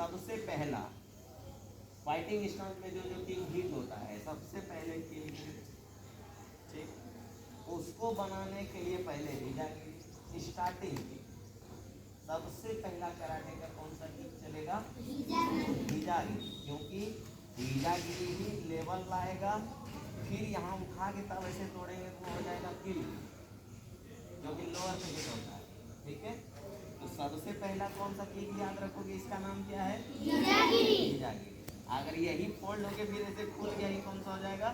सबसे पहला fighting stance में जो जो किक हिट होता है सबसे पहले किक, ठीक, उसको बनाने के लिए पहले हीजागिरी स्टार्टिंग की सबसे पहला कराटे का कौन सा किक चलेगा? हीजागिरी, क्योंकि हीजागिरी ही लेवल लाएगा। फिर यहाँ उठा के तब ऐसे तोड़ेंगे तो हो जाएगा किल, जो कि लोअर पे हिट होता है, ठीक है। तो सबसे पहला कौन सा किक याद रखोगे? इसका नाम क्या है? हीजागिरी। अगर यही फोल्ड होके फिर ऐसे खुल गया, ये कौन सा हो जाएगा?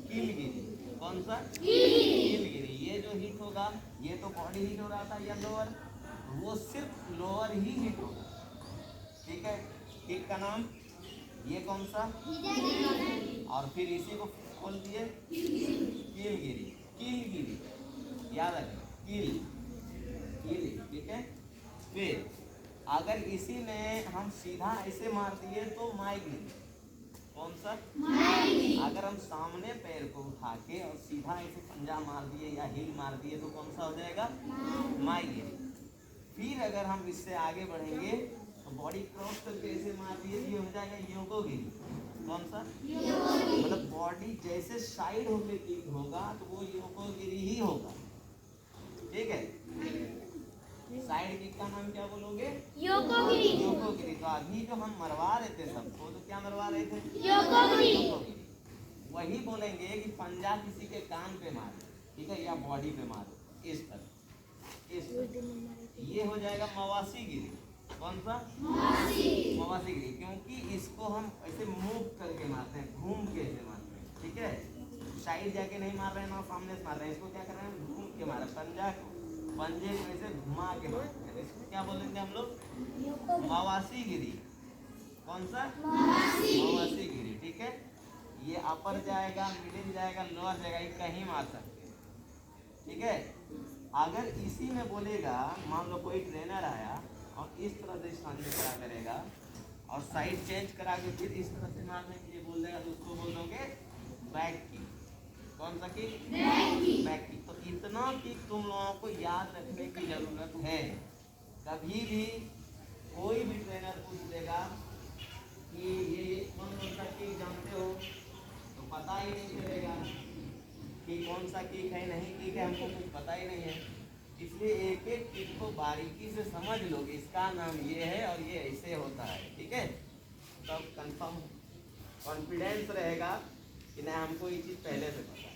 किलगिरी। कौन सा? किलगिरी। ये जो हिट होगा, ये तो बॉडी हिट हो रहा था या लोअर, वो सिर्फ लोअर ही हिट होगा, ठीक है। किक का नाम ये कौन सा? और फिर इसी को खोल दिए किलगिरी। किलगिरी याद रखें, किल किल, ठीक है। फिर अगर इसी में हम सीधा ऐसे मार दिए तो माइगिरी। कौन सा? अगर हम सामने पैर को उठा के और सीधा ऐसे पंजा मार दिए या हिल मार दिए तो कौन सा हो जाएगा? माइगिरी। फिर अगर हम इससे आगे बढ़ेंगे तो बॉडी क्रॉस करके ऐसे मार दिए, ये हो जाएगा योकोगिरी। कौन सा? मतलब बॉडी जैसे साइड होके किक होगा तो वो योकोगिरी ही होगा, ठीक है। साइड किक का नाम क्या बोलोगे? योकोगिरी। योकोगिरी। तो अभी जो हम मरवा रहे थे सबको, तो क्या मरवा रहे थे? योकोगिरी। वही बोलेंगे कि पंजा किसी के कान पे मारो, ठीक है, या बॉडी पे मारो, इस तरह, इस तरह। ये हो जाएगा मवासीगिरी। कौन सा? मवासीगिरी, क्योंकि इसको हम ऐसे मूव करके मारते हैं, घूम के ऐसे मारते हैं, ठीक है। साइड जाके नहीं मार रहे हैं ना सामने से मार रहे हैं, इसको क्या कर रहे हैं? घूम के मार रहे हैं, पंजा को, पंजे को ऐसे घुमा के मारते हैं, इसको क्या बोलेंगे हम लोग? मवासीगिरी। कौन सा? मवासीगिरी, ठीक है। ये अपर जाएगा, मिडिल जाएगा, लोअर जाएगा, ये कहीं मार सकते हैं, ठीक है। अगर इसी में बोलेगा, मान लो कोई ट्रेनर आया और इस तरह से सामने खड़ा करेगा और साइड चेंज करा के फिर इस तरह से मारने के लिए बोल देगा तो उसको बोल दोगे बैक किक। कौन सा किक? Back kick. तो इतना किक तुम लोगों को याद रखने की जरूरत है। कभी भी कोई भी ट्रेनर पूछ देगा कि ये कौन सा किक जानते हो, तो पता ही नहीं चलेगा कि कौन सा किक है, नहीं किक है, हमको कुछ पता ही नहीं है। इसलिए एक एक किक को बारीकी से समझ लोगे, इसका नाम ये है और ये ऐसे होता है, ठीक है। तब कंफर्म कॉन्फिडेंस रहेगा कि नहीं हमको ये चीज़ पहले से पता है।